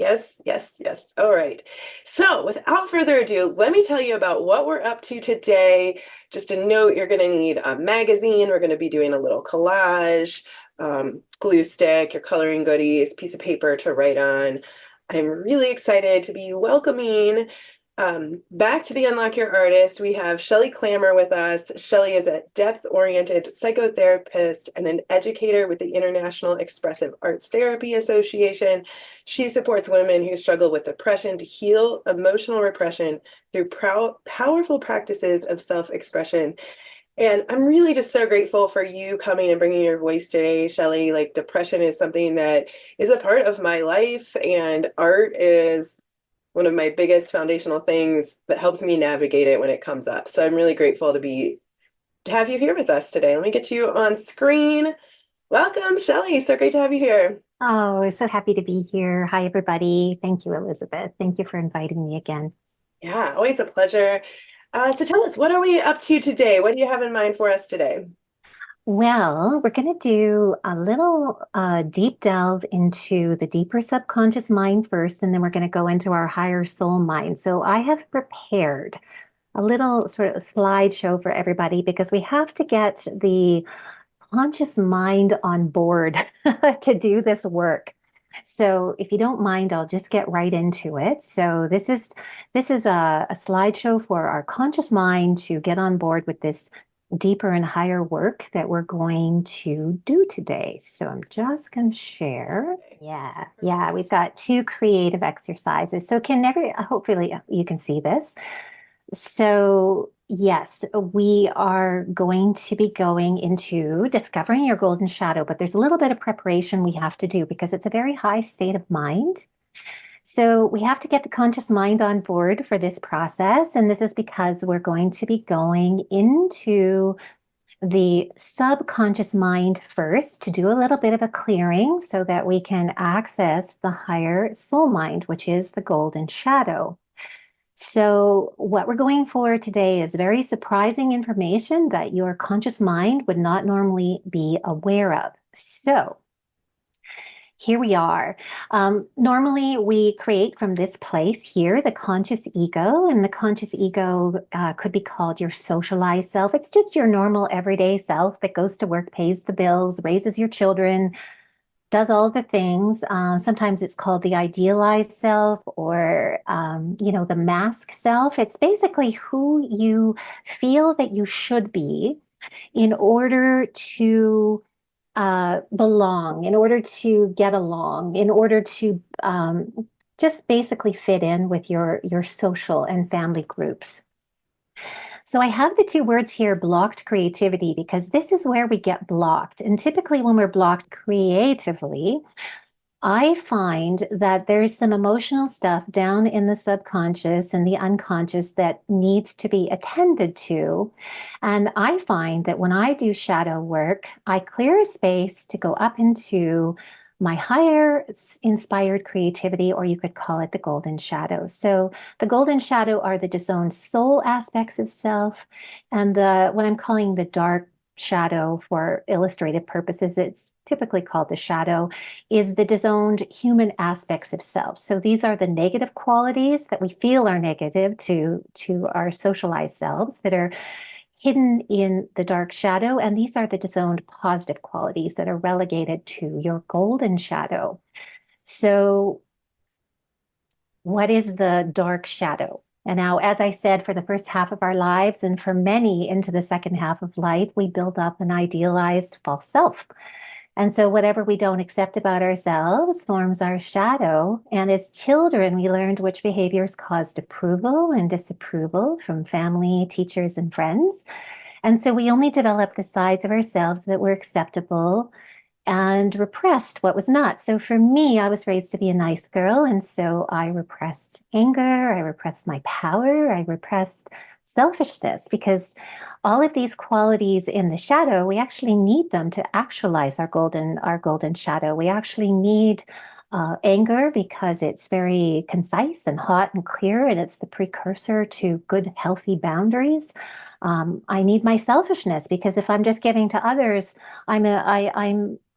Yes, yes, yes. All right. So, without further ado, let me tell you about what we're up to today. Just a note, you're going to need a magazine. We're going to be doing a little collage, glue stick, your coloring goodies, piece of paper to write on. I'm really excited to be welcoming back to the Unlock Your Artist. We have Shelley Clammer with us. Shelley is a depth-oriented psychotherapist and an educator with the International Expressive Arts Therapy Association. She supports women who struggle with depression to heal emotional repression through powerful practices of self-expression. And I'm really just so grateful for you coming and bringing your voice today, Shelley. Like, depression is something that is a part of my life, and art is one of my biggest foundational things that helps me navigate it when it comes up. So I'm really grateful to have you here with us today. Let me get you on screen. Welcome, Shelley. So great to have you here. Oh, so happy to be here. Hi, everybody. Thank you, Elizabeth. Thank you for inviting me again. Yeah, always a pleasure. So tell us, what are we up to today? What do you have in mind for us today? Well, we're going to do a little deep delve into the deeper subconscious mind first, and then we're going to go into our higher soul mind. So I have prepared a little sort of slideshow for everybody because we have to get the conscious mind on board to do this work. So if you don't mind, I'll just get right into it. So this is a slideshow for our conscious mind to get on board with this deeper and higher work that we're going to do today. So I'm just going to share. Yeah, we've got two creative exercises. So hopefully you can see this. So, yes, we are going to be going into discovering your golden shadow, but there's a little bit of preparation we have to do because it's a very high state of mind. So, we have to get the conscious mind on board for this process. And this is because we're going to be going into the subconscious mind first to do a little bit of a clearing so that we can access the higher soul mind, which is the golden shadow. So, what we're going for today is very surprising information that your conscious mind would not normally be aware of. So, here we are. Normally, we create from this place here the conscious ego, and the conscious ego could be called your socialized self. It's just your normal everyday self that goes to work, pays the bills, raises your children, does all the things. Sometimes it's called the idealized self or, the mask self. It's basically who you feel that you should be in order to belong, in order to get along, in order to just basically fit in with your social and family groups. So I have the two words here, blocked creativity, because this is where we get blocked. And typically when we're blocked creatively, I find that there's some emotional stuff down in the subconscious and the unconscious that needs to be attended to. And I find that when I do shadow work, I clear a space to go up into my higher inspired creativity, or you could call it the golden shadow. So the golden shadow are the disowned soul aspects of self, and the what I'm calling the dark shadow for illustrative purposes, it's typically called the shadow, is the disowned human aspects of self. So these are the negative qualities that we feel are negative to our socialized selves that are hidden in the dark shadow. And these are the disowned positive qualities that are relegated to your golden shadow. So what is the dark shadow? And now, as I said, for the first half of our lives, and for many into the second half of life, we build up an idealized false self. And so, whatever we don't accept about ourselves forms our shadow. And as children, we learned which behaviors caused approval and disapproval from family, teachers, and friends. And so, we only develop the sides of ourselves that were acceptable and repressed what was not. So for me, I was raised to be a nice girl. And so I repressed anger, I repressed my power, I repressed selfishness because all of these qualities in the shadow, we actually need them to actualize our golden shadow. We actually need anger because it's very concise and hot and clear, and it's the precursor to good, healthy boundaries. I need my selfishness because if I'm just giving to others, I'm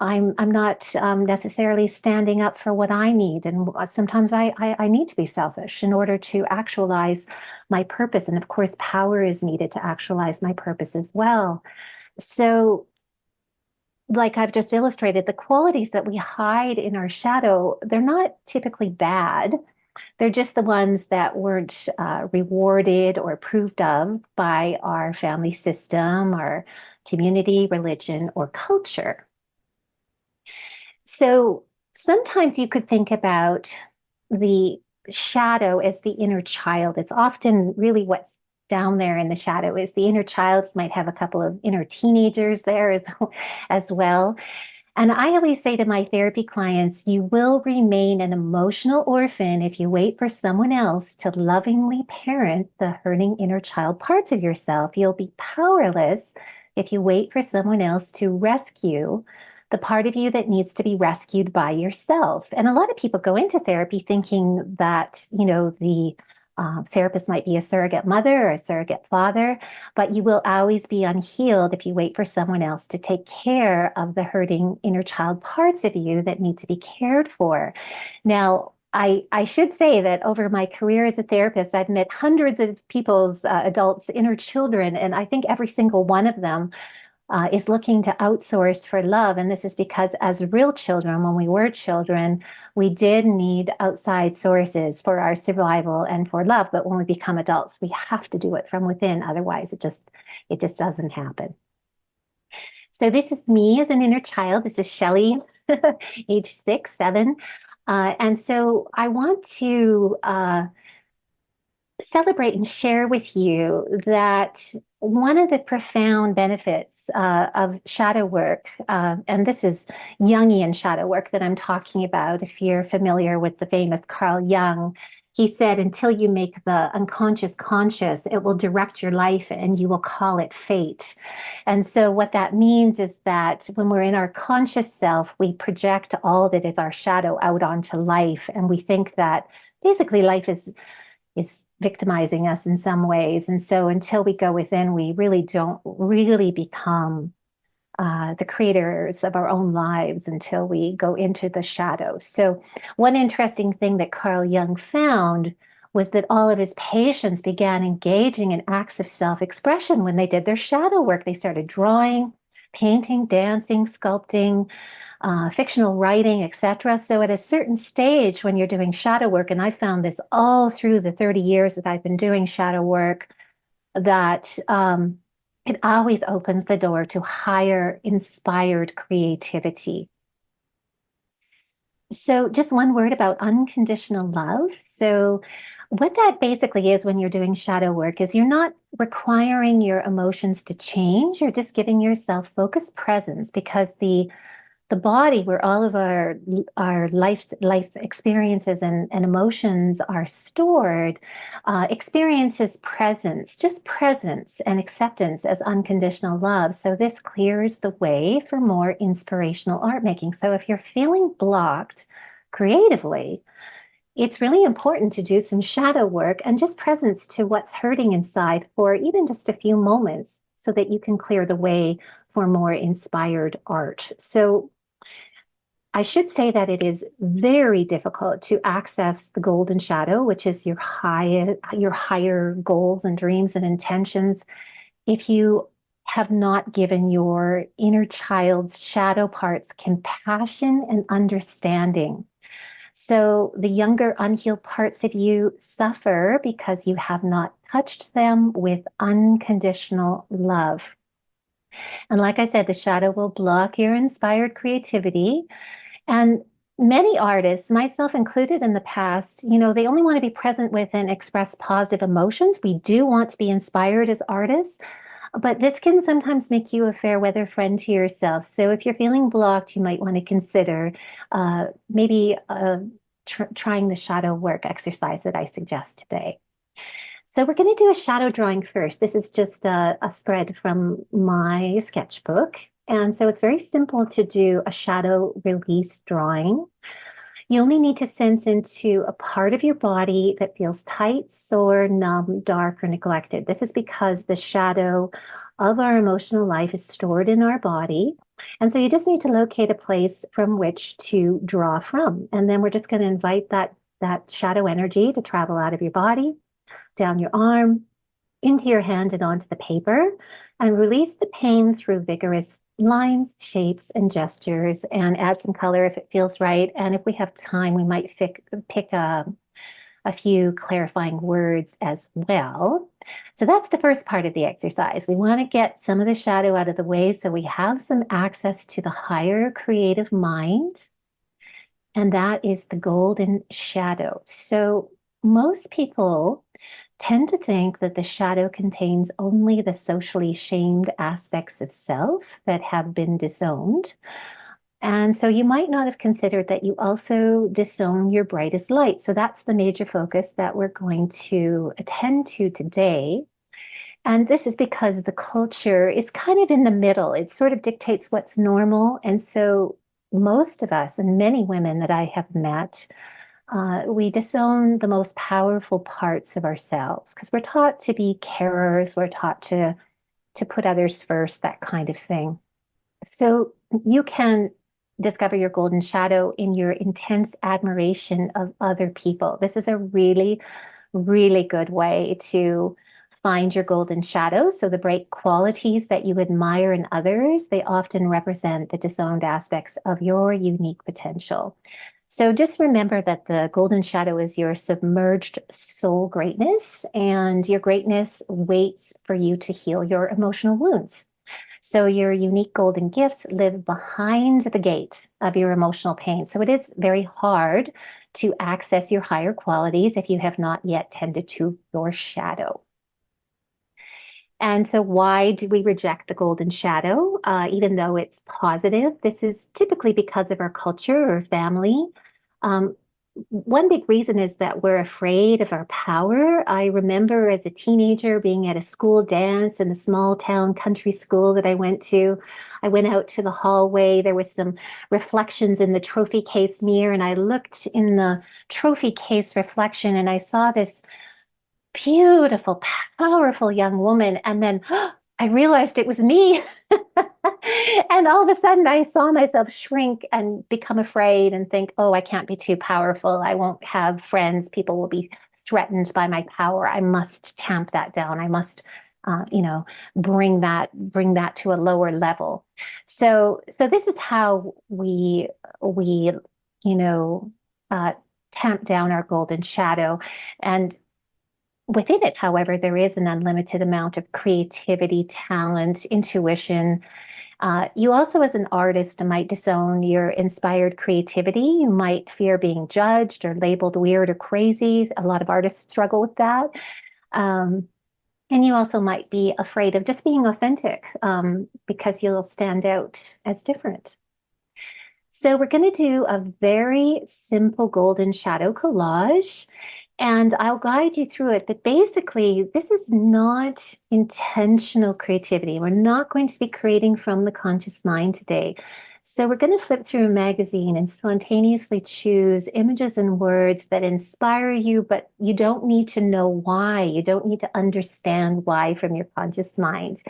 I'm not necessarily standing up for what I need. And sometimes I need to be selfish in order to actualize my purpose. And of course, power is needed to actualize my purpose as well. So, like I've just illustrated, the qualities that we hide in our shadow, they're not typically bad. They're just the ones that weren't rewarded or approved of by our family system, our community, religion, or culture. So sometimes you could think about the shadow as the inner child. It's often really what's down there in the shadow is the inner child. You might have a couple of inner teenagers there as well. And I always say to my therapy clients, you will remain an emotional orphan if you wait for someone else to lovingly parent the hurting inner child parts of yourself. You'll be powerless if you wait for someone else to rescue the part of you that needs to be rescued by yourself. And a lot of people go into therapy thinking that, the therapist might be a surrogate mother or a surrogate father, but you will always be unhealed if you wait for someone else to take care of the hurting inner child parts of you that need to be cared for. Now, I should say that over my career as a therapist, I've met hundreds of people's adults' inner children, and I think every single one of them is looking to outsource for love. And this is because, as real children, when we were children, we did need outside sources for our survival and for love. But when we become adults, we have to do it from within. Otherwise, it just doesn't happen. So this is me as an inner child. This is Shelley, age 6, 7. And so I want to celebrate and share with you that one of the profound benefits of shadow work, and this is Jungian shadow work that I'm talking about. If you're familiar with the famous Carl Jung, he said, until you make the unconscious conscious, it will direct your life and you will call it fate. And so, what that means is that when we're in our conscious self, we project all that is our shadow out onto life. And we think that basically life is victimizing us in some ways. And so until we go within, we really don't really become the creators of our own lives until we go into the shadows. So one interesting thing that Carl Jung found was that all of his patients began engaging in acts of self-expression when they did their shadow work. They started drawing, painting, dancing, sculpting, fictional writing, etc. So at a certain stage when you're doing shadow work, and I found this all through the 30 years that I've been doing shadow work, that it always opens the door to higher inspired creativity. So just one word about unconditional love. So what that basically is when you're doing shadow work is you're not requiring your emotions to change. You're just giving yourself focused presence because the body where all of our life experiences and emotions are stored experiences presence, just presence and acceptance as unconditional love. So this clears the way for more inspirational art making. So if you're feeling blocked creatively, it's really important to do some shadow work and just presence to what's hurting inside for even just a few moments so that you can clear the way for more inspired art. So I should say that it is very difficult to access the golden shadow, which is your higher goals and dreams and intentions, if you have not given your inner child's shadow parts compassion and understanding. So the younger unhealed parts of you suffer because you have not touched them with unconditional love. And like I said, the shadow will block your inspired creativity. And many artists, myself included in the past, they only want to be present with and express positive emotions. We do want to be inspired as artists, but this can sometimes make you a fair weather friend to yourself. So if you're feeling blocked, you might want to consider maybe trying the shadow work exercise that I suggest today. So we're going to do a shadow drawing first. This is just a spread from my sketchbook. And so it's very simple to do a shadow release drawing. You only need to sense into a part of your body that feels tight, sore, numb, dark, or neglected. This is because the shadow of our emotional life is stored in our body. And so you just need to locate a place from which to draw from. And then we're just going to invite that shadow energy to travel out of your body, down your arm, into your hand and onto the paper, and release the pain through vigorous lines, shapes, and gestures, and add some color if it feels right. And if we have time, we might pick a few clarifying words as well. So that's the first part of the exercise. We want to get some of the shadow out of the way so we have some access to the higher creative mind. And that is the golden shadow. So most people tend to think that the shadow contains only the socially shamed aspects of self that have been disowned. And so you might not have considered that you also disown your brightest light. So that's the major focus that we're going to attend to today. And this is because the culture is kind of in the middle. It sort of dictates what's normal. And so most of us, and many women that I have met, we disown the most powerful parts of ourselves because we're taught to be carers, we're taught to put others first, that kind of thing. So you can discover your golden shadow in your intense admiration of other people. This is a really, really good way to find your golden shadow. So the bright qualities that you admire in others, they often represent the disowned aspects of your unique potential. So just remember that the golden shadow is your submerged soul greatness, and your greatness waits for you to heal your emotional wounds. So your unique golden gifts live behind the gate of your emotional pain. So it is very hard to access your higher qualities if you have not yet tended to your shadow. And so, why do we reject the golden shadow, even though it's positive? This is typically because of our culture or family. Um, One big reason is that we're afraid of our power. I remember as a teenager being at a school dance in a small town country school that I went to. I went out to the hallway. There was some reflections in the trophy case mirror, and I looked in the trophy case reflection and I saw this beautiful, powerful young woman. And then I realized it was me. And all of a sudden, I saw myself shrink and become afraid and think, oh, I can't be too powerful. I won't have friends. People will be threatened by my power. I must tamp that down. I must, bring that to a lower level. So this is how we, you know, uh, tamp down our golden shadow. And within it, however, there is an unlimited amount of creativity, talent, intuition. You also, as an artist, might disown your inspired creativity. You might fear being judged or labeled weird or crazy. A lot of artists struggle with that. Um, and you also might be afraid of just being authentic because you'll stand out as different. So we're going to do a very simple golden shadow collage, and I'll guide you through it. But basically, this is not intentional creativity. We're not going to be creating from the conscious mind today. So we're going to flip through a magazine and spontaneously choose images and words that inspire you, but you don't need to know why. You don't need to understand why from your conscious mind.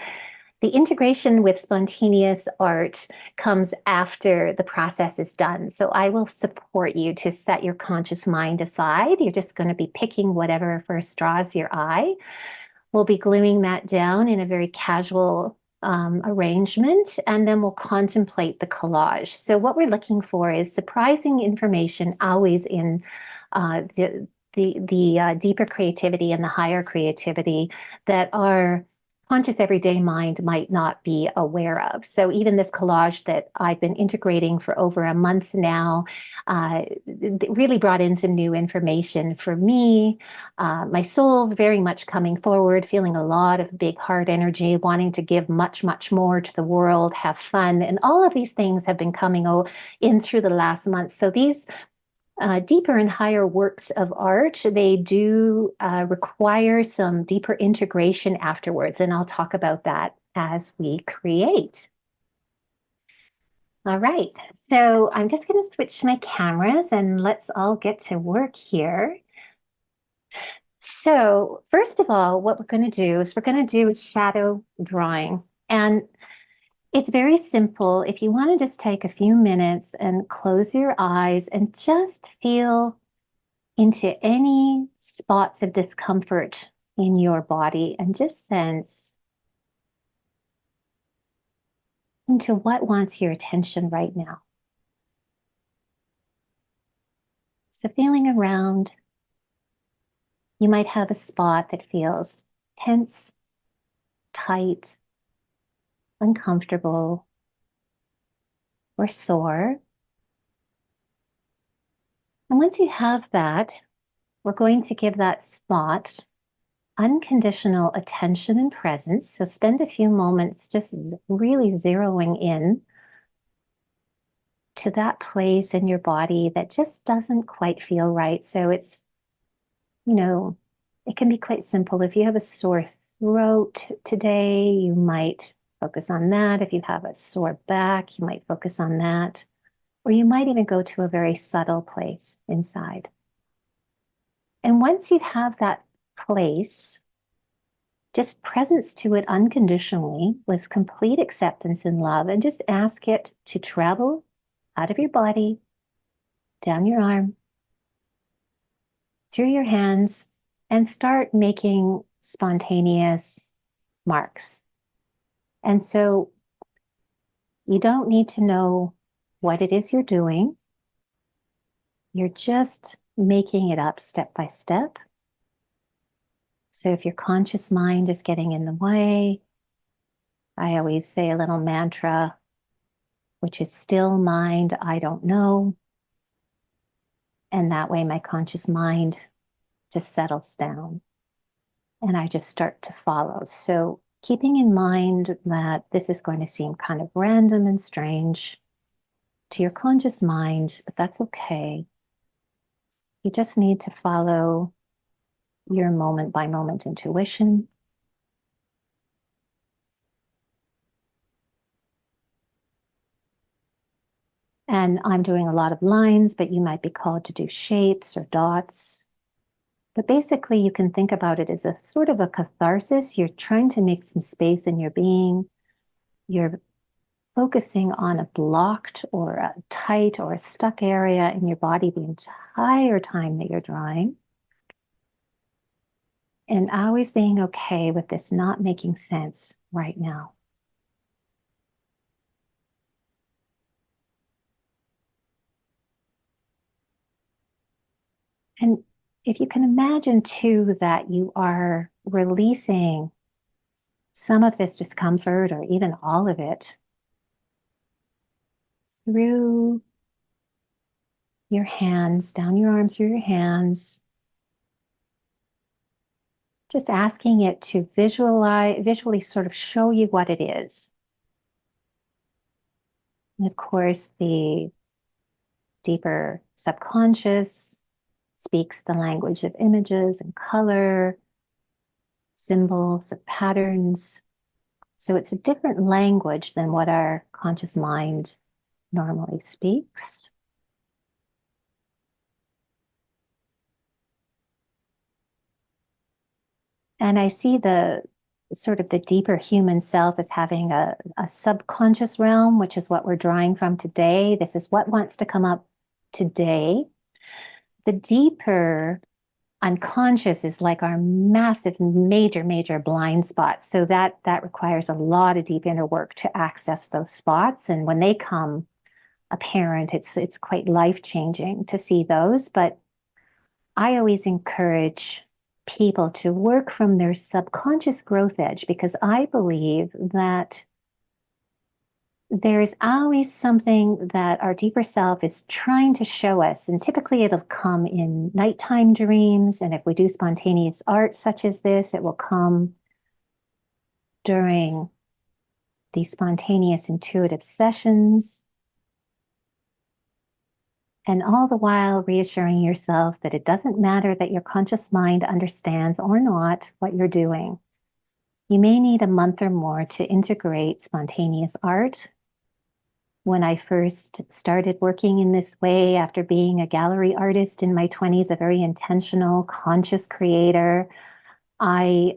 The integration with spontaneous art comes after the process is done. So I will support you to set your conscious mind aside. You're just going to be picking whatever first draws your eye. We'll be gluing that down in a very casual arrangement, and then we'll contemplate the collage. So what we're looking for is surprising information always in the deeper creativity and the higher creativity that our conscious everyday mind might not be aware of. So even this collage that I've been integrating for over a month now really brought in some new information for me. My soul very much coming forward, feeling a lot of big heart energy, wanting to give much, much more to the world, have fun. And all of these things have been coming in through the last month. So these deeper and higher works of art, they do require some deeper integration afterwards, and I'll talk about that as we create. All right, so I'm just going to switch my cameras and let's all get to work here. So, first of all, what we're going to do is we're going to do a shadow drawing. And it's very simple. If you want to just take a few minutes and close your eyes and just feel into any spots of discomfort in your body and just sense into what wants your attention right now. So, feeling around, you might have a spot that feels tense, tight, uncomfortable, or sore. And once you have that, we're going to give that spot unconditional attention and presence. So spend a few moments just really zeroing in to that place in your body that just doesn't quite feel right. So it's, you know, it can be quite simple. If you have a sore throat today, you might focus on that. If you have a sore back, you might focus on that. Or you might even go to a very subtle place inside. And once you have that place, just presence to it unconditionally with complete acceptance and love, and just ask it to travel out of your body, down your arm, through your hands, and start making spontaneous marks. And so you don't need to know what it is you're doing. You're just making it up step by step. So if your conscious mind is getting in the way, I always say a little mantra, which is still mind, I don't know. And that way my conscious mind just settles down and I just start to follow. So keeping in mind that this is going to seem kind of random and strange to your conscious mind, but that's okay. You just need to follow your moment by moment intuition. And I'm doing a lot of lines, but you might be called to do shapes or dots. But basically, you can think about it as a sort of a catharsis. You're trying to make some space in your being. You're focusing on a blocked or a tight or a stuck area in your body the entire time that you're drawing. And always being okay with this not making sense right now. And if you can imagine too that you are releasing some of this discomfort or even all of it through your hands, down your arm through your hands, just asking it to visually sort of show you what it is. And of course, the deeper subconscious speaks the language of images and color, symbols, of patterns. So it's a different language than what our conscious mind normally speaks. And I see the sort of the deeper human self as having a subconscious realm, which is what we're drawing from today. This is what wants to come up today. The deeper unconscious is like our massive, major blind spots. So that requires a lot of deep inner work to access those spots. And when they come apparent, it's quite life-changing to see those. But I always encourage people to work from their subconscious growth edge because I believe that there is always something that our deeper self is trying to show us. And typically it'll come in nighttime dreams. And if we do spontaneous art such as this, it will come during these spontaneous intuitive sessions. And all the while reassuring yourself that it doesn't matter that your conscious mind understands or not what you're doing. You may need a month or more to integrate spontaneous art. when I first started working in this way after being a gallery artist in my 20s, a very intentional, conscious creator. I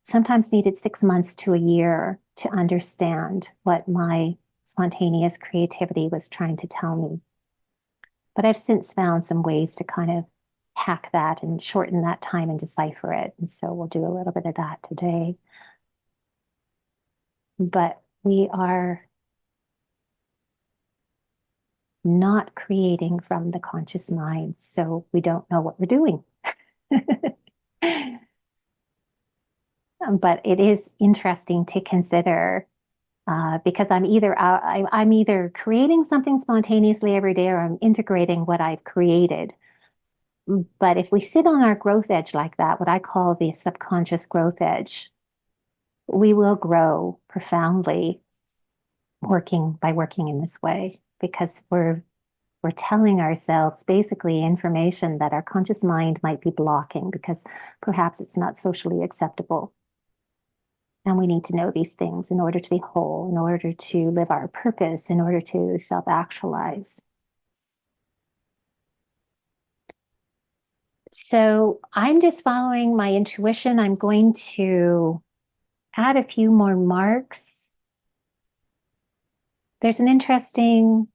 sometimes needed 6 months to a year to understand what my spontaneous creativity was trying to tell me. But I've since found some ways to kind of hack that and shorten that time and decipher it. And so we'll do a little bit of that today. But we are not creating from the conscious mind, so we don't know what we're doing. But it is interesting to consider because I'm either creating something spontaneously every day or I'm integrating what I've created. But if we sit on our growth edge like that, what I call the subconscious growth edge, we will grow profoundly working in this way because we're telling ourselves basically information that our conscious mind might be blocking because perhaps it's not socially acceptable. And we need to know these things in order to be whole, in order to live our purpose, in order to self-actualize. So I'm just following my intuition. I'm going to add a few more marks. There's an interesting,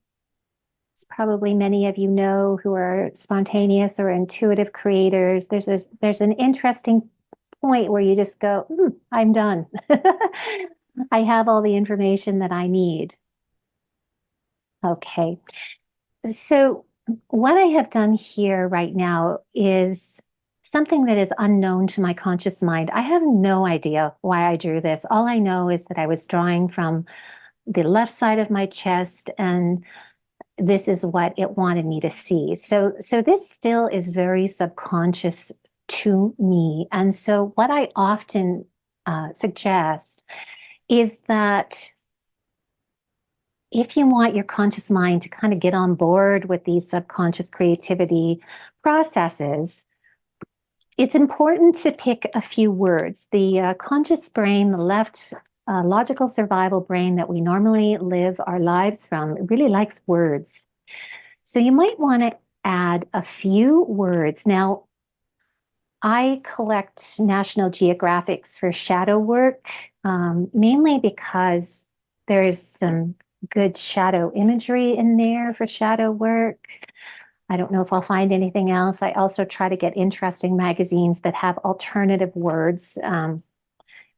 it's probably many of you know who are spontaneous or intuitive creators. There's an interesting point where you just go, I'm done. I have all the information that I need. Okay. So what I have done here right now is something that is unknown to my conscious mind. I have no idea why I drew this. All I know is that I was drawing from the left side of my chest, and this is what it wanted me to see. So this still is very subconscious to me. And so what I often suggest is that if you want your conscious mind to kind of get on board with these subconscious creativity processes, it's important to pick a few words. The conscious brain, the left logical survival brain that we normally live our lives from, really likes words. So you might want to add a few words. Now, I collect National Geographics for shadow work, mainly because there is some good shadow imagery in there for shadow work. I don't know if I'll find anything else. I also try to get interesting magazines that have alternative words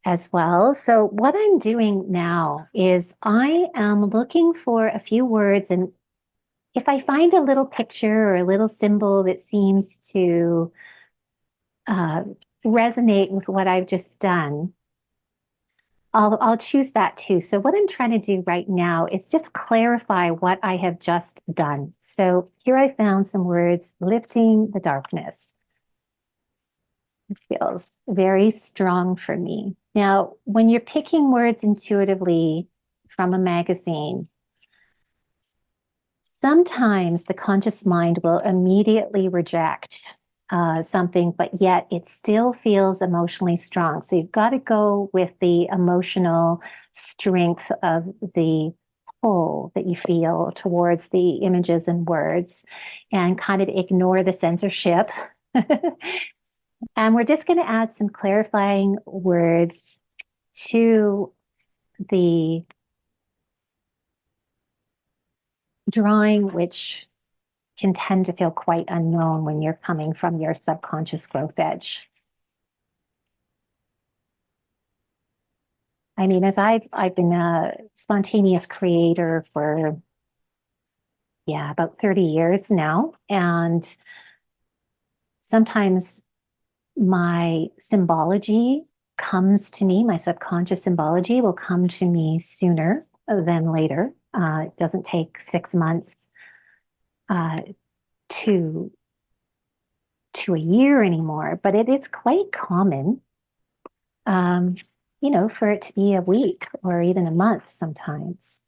as well. So what I'm doing now is I am looking for a few words, and if I find a little picture or a little symbol that seems to uh, resonate with what I've just done, I'll choose that too. So what I'm trying to do right now is just clarify what I have just done. So here I found some words: lifting the darkness. It feels very strong for me. Now, when you're picking words intuitively from a magazine, sometimes the conscious mind will immediately reject something, but yet it still feels emotionally strong. So you've got to go with the emotional strength of the pull that you feel towards the images and words and kind of ignore the censorship. And we're just going to add some clarifying words to the drawing, which can tend to feel quite unknown when you're coming from your subconscious growth edge. I mean, as I've been a spontaneous creator for about 30 years now, and sometimes my symbology comes to me, my subconscious symbology will come to me sooner than later. It doesn't take 6 months to a year anymore, but it's quite common, for it to be a week or even a month sometimes.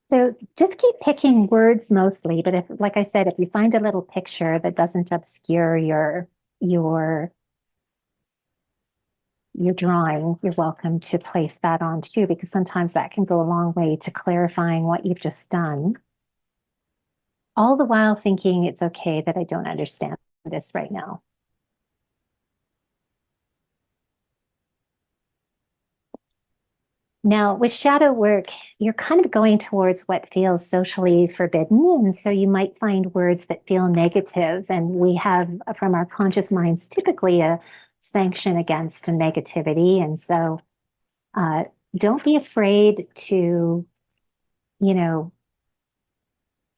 So just keep picking words mostly, but if, like I said, if you find a little picture that doesn't obscure your your drawing, you're welcome to place that on too, because sometimes that can go a long way to clarifying what you've just done, all the while thinking it's okay that I don't understand this right now. Now, with shadow work, you're kind of going towards what feels socially forbidden. And so you might find words that feel negative. And we have, from our conscious minds, typically a sanction against negativity. And so uh, don't be afraid to, you know,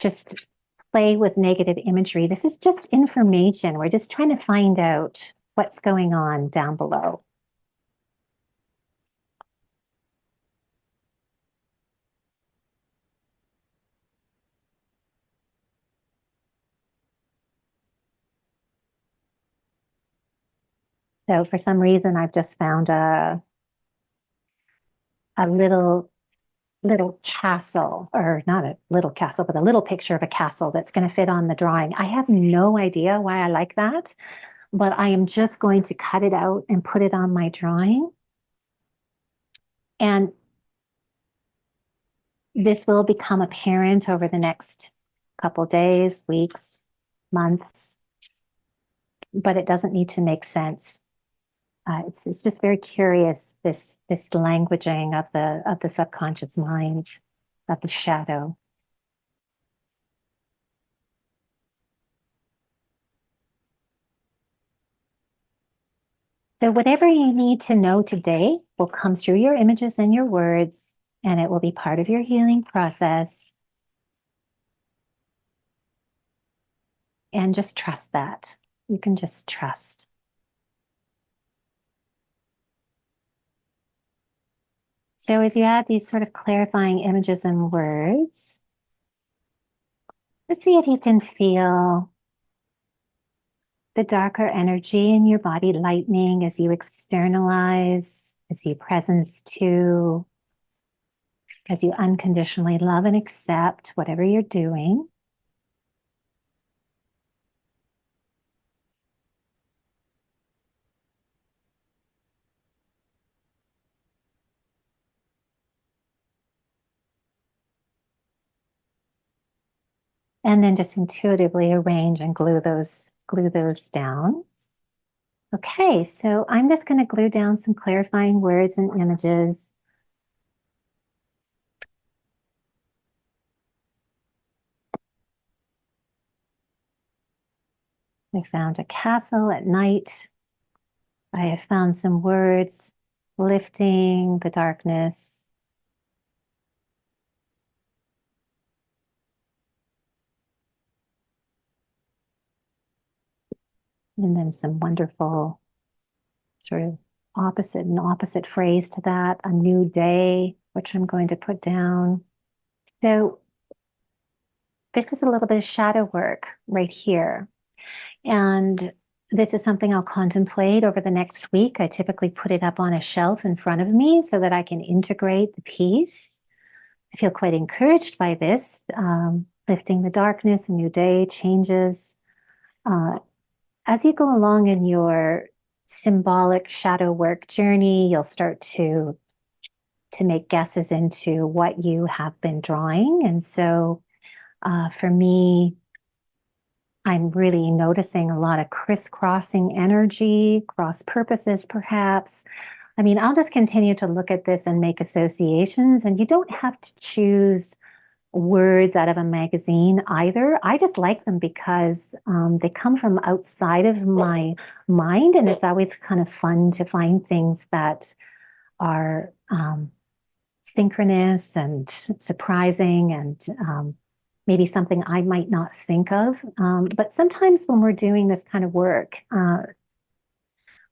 just play with negative imagery. This is just information. We're just trying to find out what's going on down below. So for some reason, I've just found a little castle, or not a little castle, but a little picture of a castle that's going to fit on the drawing. I have no idea why I like that, but I am just going to cut it out and put it on my drawing. And this will become apparent over the next couple days, weeks, months, but it doesn't need to make sense. It's just very curious, this languaging of the subconscious mind, of the shadow. So whatever you need to know today will come through your images and your words, and it will be part of your healing process. And just trust that. You can just trust. So as you add these sort of clarifying images and words, let's see if you can feel the darker energy in your body lightening as you externalize, as you presence to, as you unconditionally love and accept whatever you're doing. And then just intuitively arrange and glue those down. Okay, so I'm just going to glue down some clarifying words and images. I found a castle at night. I have found some words lifting the darkness. And then some wonderful sort of an opposite phrase to that, a new day, which I'm going to put down. So this is a little bit of shadow work right here. And this is something I'll contemplate over the next week. I typically put it up on a shelf in front of me so that I can integrate the piece. I feel quite encouraged by this, lifting the darkness, a new day, changes. As you go along in your symbolic shadow work journey, you'll start to make guesses into what you have been drawing. And so for me, I'm really noticing a lot of crisscrossing energy, cross purposes, perhaps. I mean, I'll just continue to look at this and make associations, and you don't have to choose words out of a magazine either. I just like them because they come from outside of my mind, and it's always kind of fun to find things that are synchronous and surprising and maybe something I might not think of. But sometimes when we're doing this kind of work,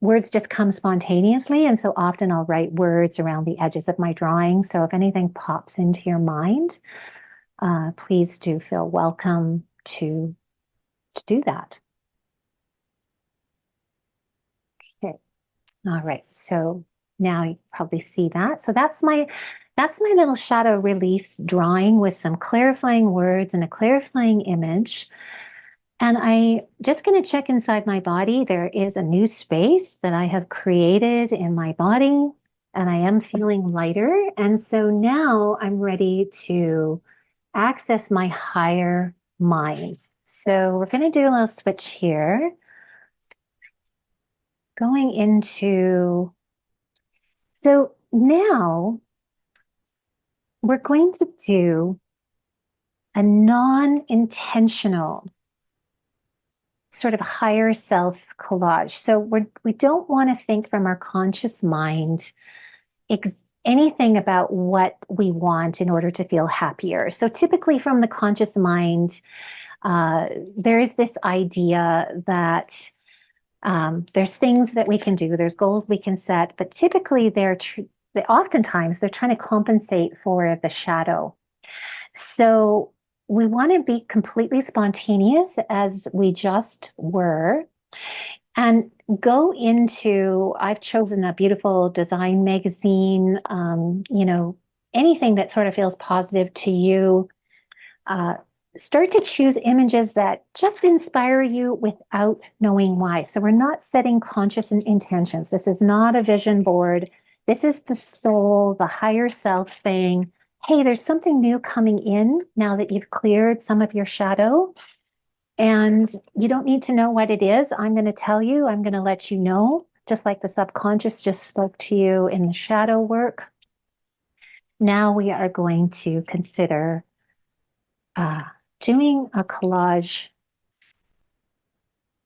words just come spontaneously. And so often I'll write words around the edges of my drawing. So if anything pops into your mind, please do feel welcome to do that. Okay. All right. So now you probably see that. So that's my little shadow release drawing with some clarifying words and a clarifying image. And I just going to check inside my body. There is a new space that I have created in my body, and I am feeling lighter. And so now I'm ready to access my higher mind. So we're going to do a little switch here, going into, so now we're going to do a non-intentional sort of higher self collage. So we don't want to think from our conscious mind anything about what we want in order to feel happier. So typically from the conscious mind, there is this idea that there's things that we can do, there's goals we can set, but typically oftentimes they're trying to compensate for the shadow. So we want to be completely spontaneous as we just were and go into, I've chosen a beautiful design magazine, anything that sort of feels positive to you. Uh, Start to choose images that just inspire you without knowing why. So we're not setting conscious intentions. This is not a vision board. This is the soul, the higher self saying, hey, there's something new coming in now that you've cleared some of your shadow. And you don't need to know what it is. I'm going to tell you, I'm going to let you know, just like the subconscious just spoke to you in the shadow work. Now we are going to consider uh, doing a collage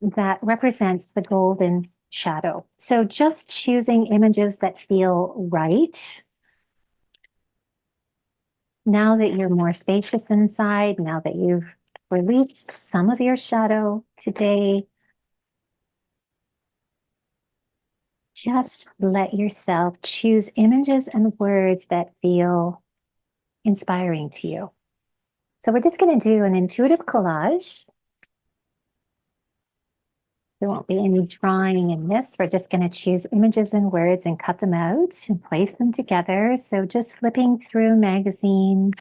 that represents the golden shadow. So just choosing images that feel right. Now that you're more spacious inside, now that you've released some of your shadow today, just let yourself choose images and words that feel inspiring to you. So we're just going to do an intuitive collage. There won't be any drawing in this. We're just going to choose images and words and cut them out and place them together. So just flipping through a magazine,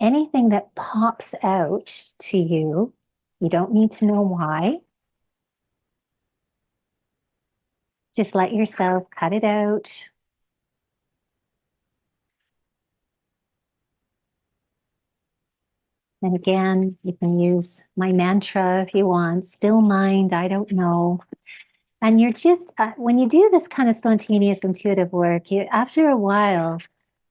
anything that pops out to you, you don't need to know why. Just let yourself cut it out. And again, you can use my mantra if you want, still mind, I don't know. And you're just, when you do this kind of spontaneous intuitive work, after a while,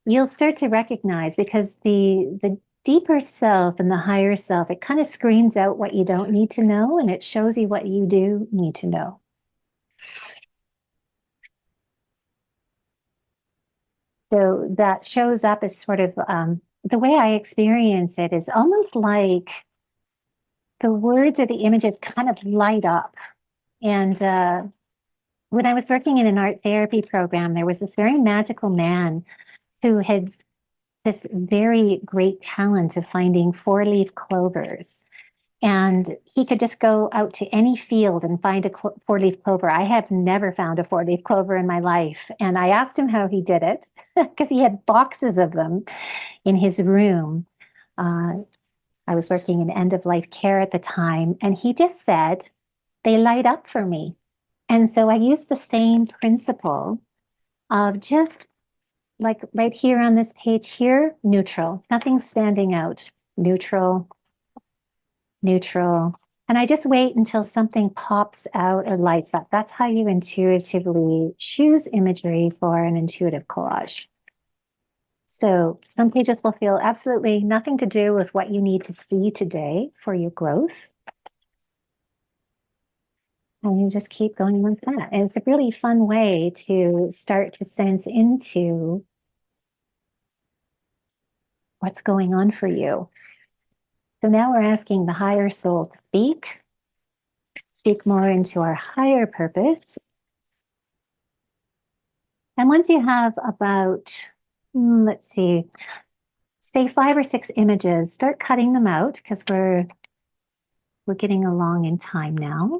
you'll start to recognize because the deeper self and the higher self, it kind of screens out what you don't need to know and it shows you what you do need to know. So that shows up as sort of the way I experience it is almost like the words or the images kind of light up. And when I was working in an art therapy program, there was this very magical man who had this very great talent of finding four-leaf clovers. And he could just go out to any field and find a four-leaf clover. I have never found a four-leaf clover in my life. And I asked him how he did it because he had boxes of them in his room. I was working in end-of-life care at the time, and he just said, they light up for me. And so I used the same principle of just like right here on this page here, neutral, nothing standing out, neutral, neutral. And I just wait until something pops out or lights up. That's how you intuitively choose imagery for an intuitive collage. So some pages will feel absolutely nothing to do with what you need to see today for your growth. And you just keep going like that. And it's a really fun way to start to sense into what's going on for you. So now we're asking the higher soul to speak more into our higher purpose. And once you have about, let's see, say 5 or 6 images, start cutting them out because we're getting along in time now.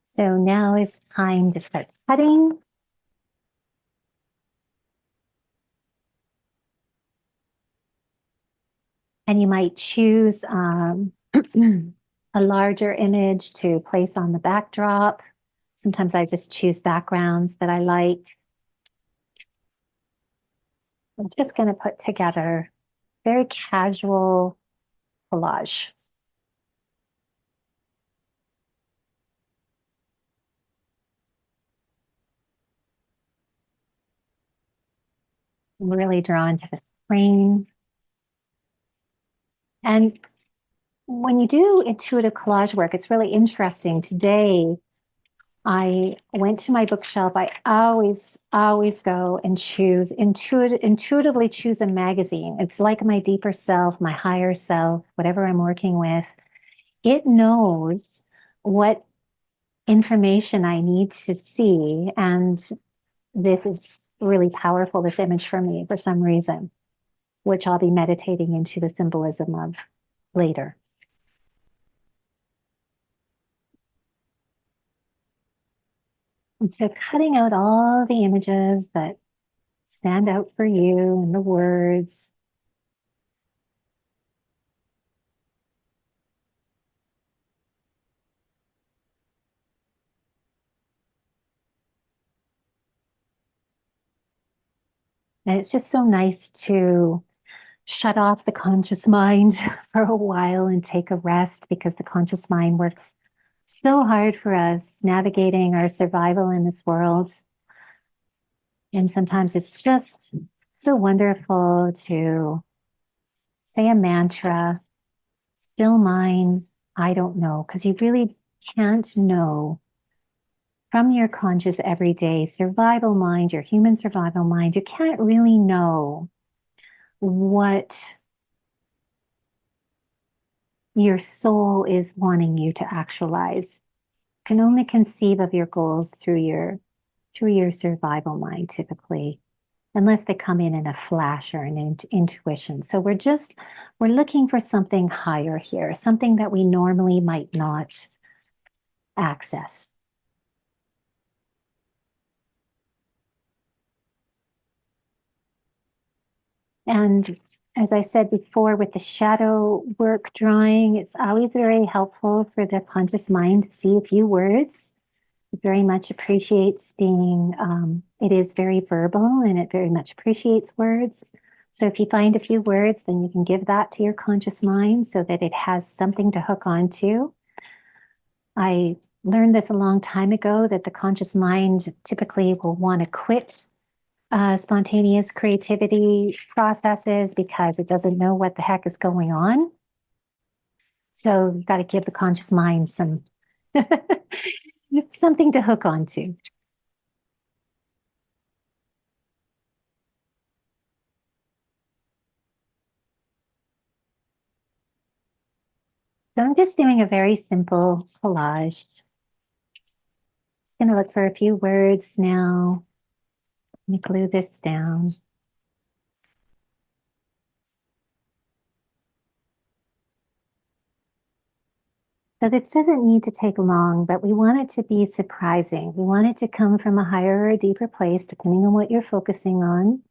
So now is time to start cutting. And you might choose a larger image to place on the backdrop. Sometimes I just choose backgrounds that I like. I'm just going to put together very casual collage. I'm really drawn to this crane. And when you do intuitive collage work, it's really interesting. Today, I went to my bookshelf. I always go and intuitively choose a magazine. It's like my deeper self, my higher self, whatever I'm working with. It knows what information I need to see. And this is really powerful, this image for me for some reason, which I'll be meditating into the symbolism of later. And so cutting out all the images that stand out for you and the words. And it's just so nice to shut off the conscious mind for a while and take a rest because the conscious mind works so hard for us navigating our survival in this world. And sometimes it's just so wonderful to say a mantra, still mind, I don't know, because you really can't know from your conscious everyday survival mind, your human survival mind, you can't really know what your soul is wanting you to actualize. You can only conceive of your goals through your survival mind typically, unless they come in a flash or an intuition. So we're looking for something higher here, something that we normally might not access. And as I said before, with the shadow work drawing, it's always very helpful for the conscious mind to see a few words. It very much appreciates being, it is very verbal and it very much appreciates words. So if you find a few words, then you can give that to your conscious mind so that it has something to hook onto. I learned this a long time ago that the conscious mind typically will want to quit spontaneous creativity processes because it doesn't know what the heck is going on. So you've got to give the conscious mind some something to hook onto. So I'm just doing a very simple collage. Just going to look for a few words now. Let me glue this down. So this doesn't need to take long, but we want it to be surprising. We want it to come from a higher or a deeper place, depending on what you're focusing on.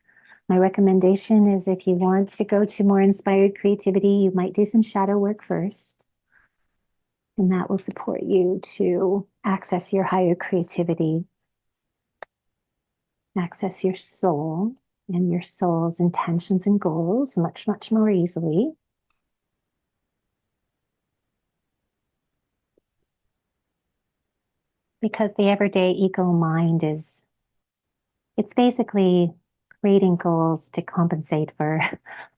My recommendation is if you want to go to more inspired creativity, you might do some shadow work first. And that will support you to access your higher creativity, access your soul and your soul's intentions and goals much, much more easily. Because the everyday ego mind it's basically creating goals to compensate for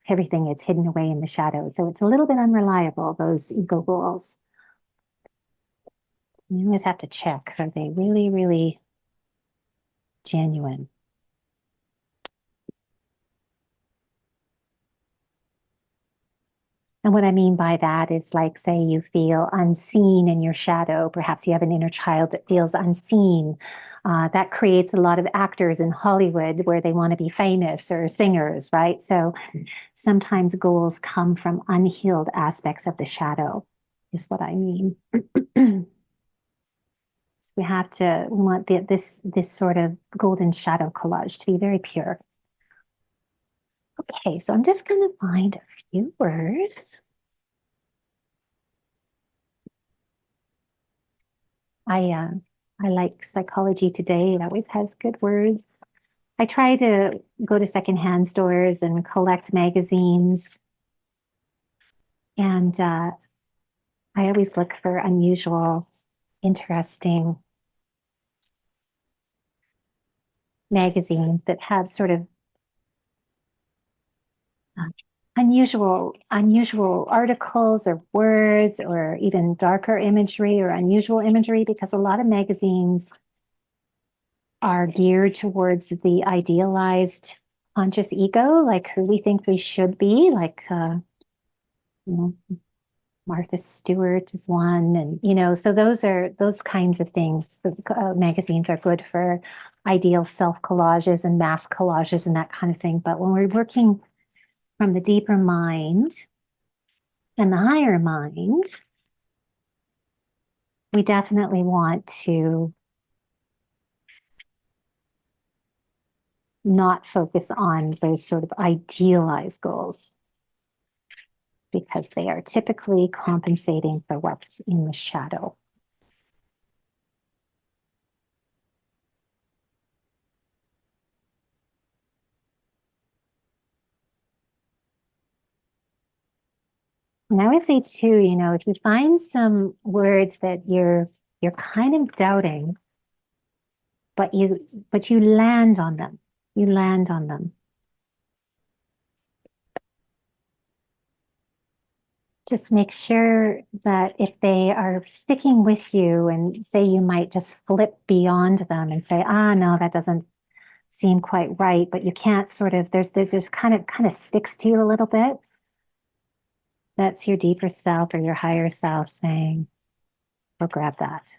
everything it's hidden away in the shadows. So it's a little bit unreliable, those ego goals. You always have to check, are they really, really genuine? And what I mean by that is like, say you feel unseen in your shadow. Perhaps you have an inner child that feels unseen. That creates a lot of actors in Hollywood where they want to be famous or singers, right? So sometimes goals come from unhealed aspects of the shadow, is what I mean. So we want this sort of golden shadow collage to be very pure. Okay, so I'm just going to find a few words. I uh, I like Psychology Today. It always has good words. I try to go to secondhand stores and collect magazines, and I always look for unusual, interesting magazines that have sort of uh, unusual articles or words or even darker imagery or unusual imagery, because a lot of magazines are geared towards the idealized conscious ego, like who we think we should be, like you know, Martha Stewart is one, and so those kinds of things. Those magazines are good for ideal self collages and mass collages and that kind of thing. But when we're working from the deeper mind and the higher mind, we definitely want to not focus on those sort of idealized goals, because they are typically compensating for what's in the shadow. And I would say too, if you find some words that you're kind of doubting, but you land on them. You land on them. Just make sure that if they are sticking with you, and say you might just flip beyond them and say, no, that doesn't seem quite right, but you can't sort of, there's just kind of sticks to you a little bit. That's your deeper self or your higher self saying, go grab that.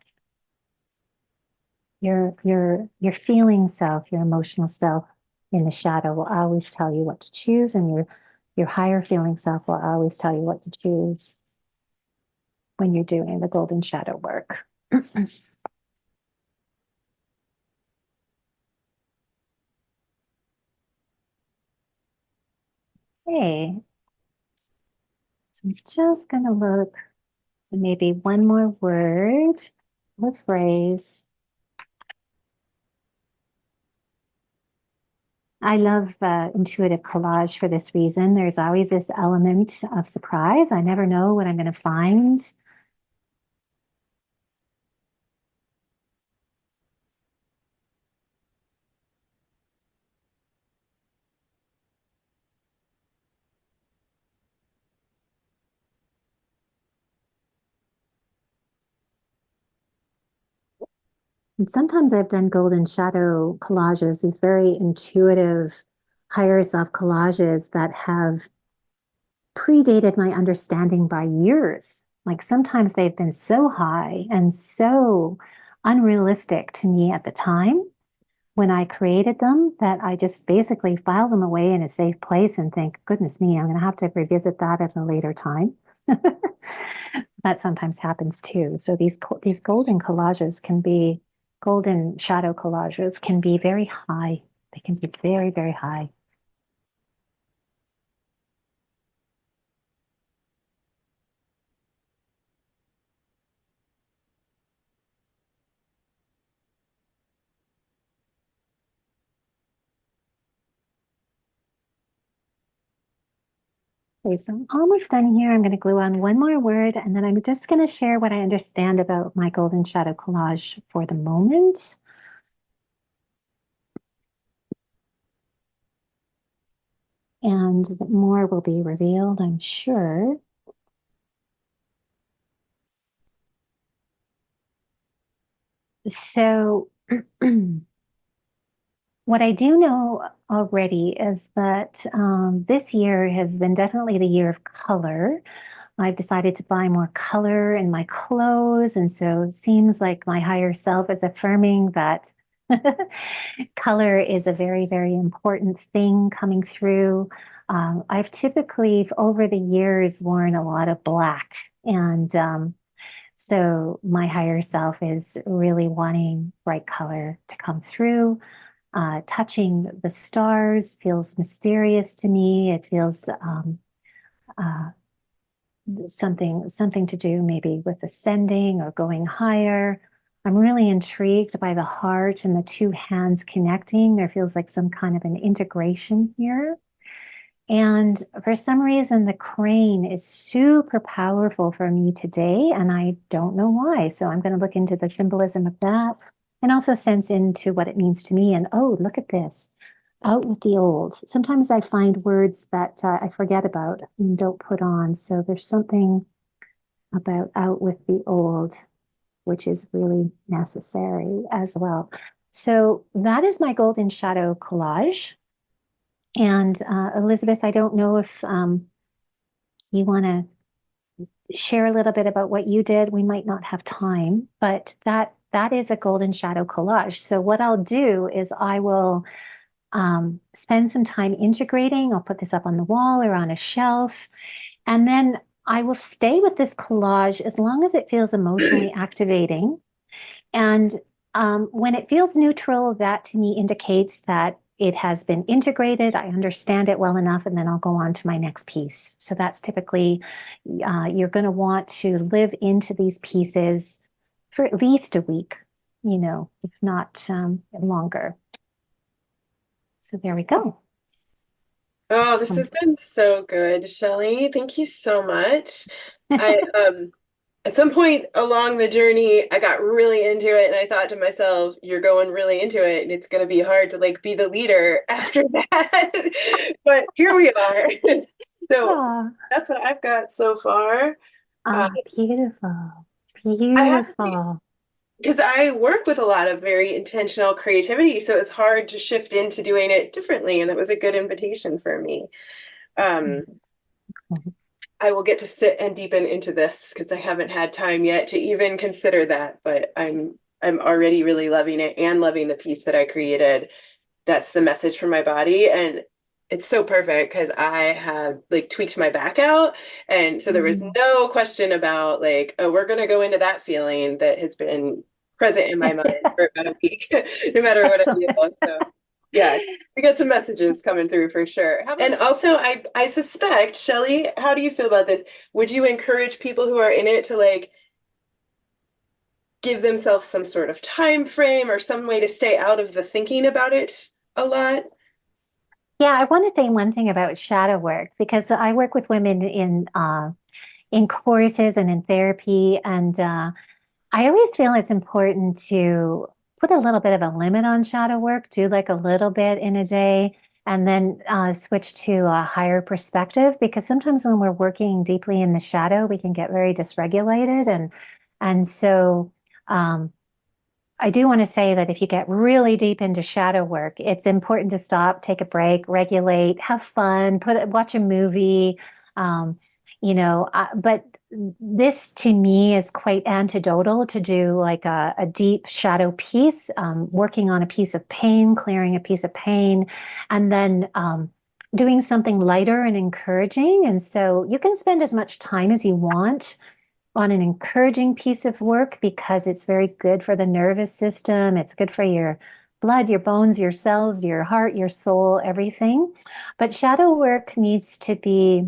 Your feeling self, your emotional self in the shadow will always tell you what to choose, and your higher feeling self will always tell you what to choose when you're doing the golden shadow work. Okay, so I'm just gonna look at maybe one more word or phrase. I love intuitive collage for this reason. There's always this element of surprise. I never know what I'm going to find. And sometimes I've done golden shadow collages, these very intuitive higher self collages that have predated my understanding by years. Like sometimes they've been so high and so unrealistic to me at the time when I created them, that I just basically file them away in a safe place and think, goodness me, I'm going to have to revisit that at a later time. That sometimes happens too. So these golden collages can be golden shadow collages can be very high. They can be very, very high. Okay, so I'm almost done here. I'm going to glue on one more word, and then I'm just going to share what I understand about my golden shadow collage for the moment. And more will be revealed, I'm sure. So what I do know already is that this year has been definitely the year of color. I've decided to buy more color in my clothes. And so it seems like my higher self is affirming that color is a very, very important thing coming through. I've typically, over the years, worn a lot of black. And so my higher self is really wanting bright color to come through. touching the stars feels mysterious to me. It feels uh, something to do maybe with ascending or going higher. I'm really intrigued by the heart and the two hands connecting. There feels like some kind of an integration here. And for some reason, the crane is super powerful for me today, and I don't know why. So I'm going to look into the symbolism of that and also sense into what it means to me. And oh, look at this. Out with the old. Sometimes I find words that I forget about and don't put on. So there's something about out with the old, which is really necessary as well. So that is my golden shadow collage. And Elizabeth, I don't know if you want to share a little bit about what you did. We might not have time, but that is a golden shadow collage. So what I'll do is I will spend some time integrating. I'll put this up on the wall or on a shelf, and then I will stay with this collage as long as it feels emotionally activating. And when it feels neutral, that to me indicates that it has been integrated. I understand it well enough, and then I'll go on to my next piece. So that's typically, you're going to want to live into these pieces for at least a week, if not longer. So there we go. Oh, this has been so good, Shelley. Thank you so much. I at some point along the journey, I got really into it and I thought to myself, you're going really into it and it's going to be hard to like be the leader after that. But here we are. So Ah, that's what I've got so far. Uh, beautiful, I have to see, beautiful. because I work with a lot of very intentional creativity, so it's hard to shift into doing it differently, and it was a good invitation for me. Um, Excellent. I will get to sit and deepen into this because I haven't had time yet to even consider that, but I'm already really loving it and loving the piece that I created. That's the message for my body. And it's so perfect because I have like tweaked my back out. And so there was Mm. no question about like, oh, we're gonna go into that feeling that has been present in my mind for about a week, no matter what I Excellent. do. So yeah, we got some messages coming through for sure. And also I suspect, Shelley, how do you feel about this? Would you encourage people who are in it to like give themselves some sort of time frame or some way to stay out of the thinking about it a lot? Yeah, I want to say one thing about shadow work because I work with women in courses and in therapy, and I always feel it's important to put a little bit of a limit on shadow work, do like a little bit in a day, and then switch to a higher perspective. Because sometimes when we're working deeply in the shadow, we can get very dysregulated, and so. Um, I do want to say that if you get really deep into shadow work, it's important to stop, take a break, regulate, have fun, watch a movie. Um, but this to me is quite antidotal to do like a deep shadow piece, working on a piece of pain, clearing a piece of pain, and then doing something lighter and encouraging. And so you can spend as much time as you want on an encouraging piece of work because it's very good for the nervous system. It's good for your blood, your bones, your cells, your heart, your soul, everything. But shadow work needs to be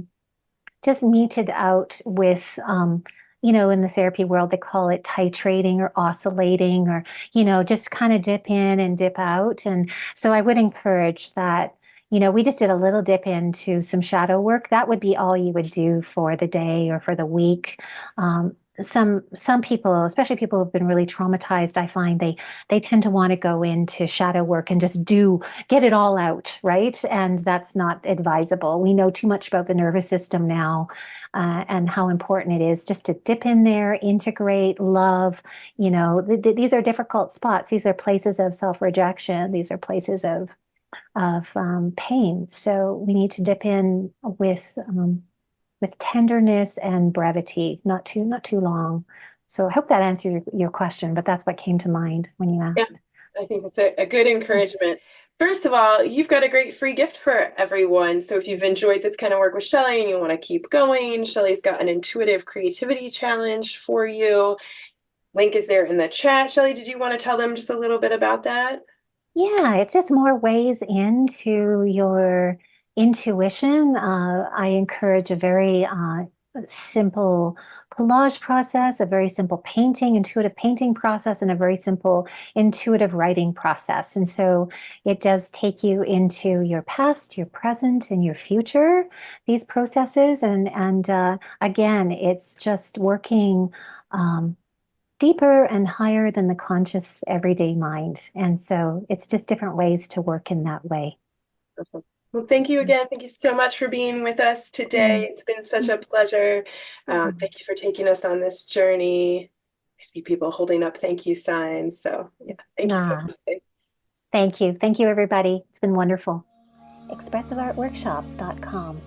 just meted out with, in the therapy world, they call it titrating or oscillating or, just kind of dip in and dip out. And so I would encourage that. We just did a little dip into some shadow work. That would be all you would do for the day or for the week. Some people, especially people who've been really traumatized, I find they tend to want to go into shadow work and just get it all out, right? And that's not advisable. We know too much about the nervous system now, and how important it is just to dip in there, integrate, love. These are difficult spots. These are places of self-rejection. These are places of pain. So we need to dip in with tenderness and brevity, not too long. So I hope that answered your question, but that's what came to mind when you Yeah, asked. I think it's a good encouragement. First of all, you've got a great free gift for everyone. So if you've enjoyed this kind of work with Shelley and you want to keep going, Shelley's got an intuitive creativity challenge for you. Link is there in the chat. Shelley, did you want to tell them just a little bit about that? Yeah, it's just more ways into your intuition. I encourage a very simple collage process, a very simple intuitive painting process, and a very simple intuitive writing process. And so it does take you into your past, your present, and your future, these processes. And again, it's just working. Deeper and higher than the conscious everyday mind. And so it's just different ways to work in that way. Awesome. Well, thank you again. Thank you so much for being with us today. Mm. It's been such a pleasure. Mm. Thank you for taking us on this journey. I see people holding up thank you signs. So, yeah, thank you so Ah, much. thank you. Thank you, everybody. It's been wonderful. ExpressiveArtWorkshops.com.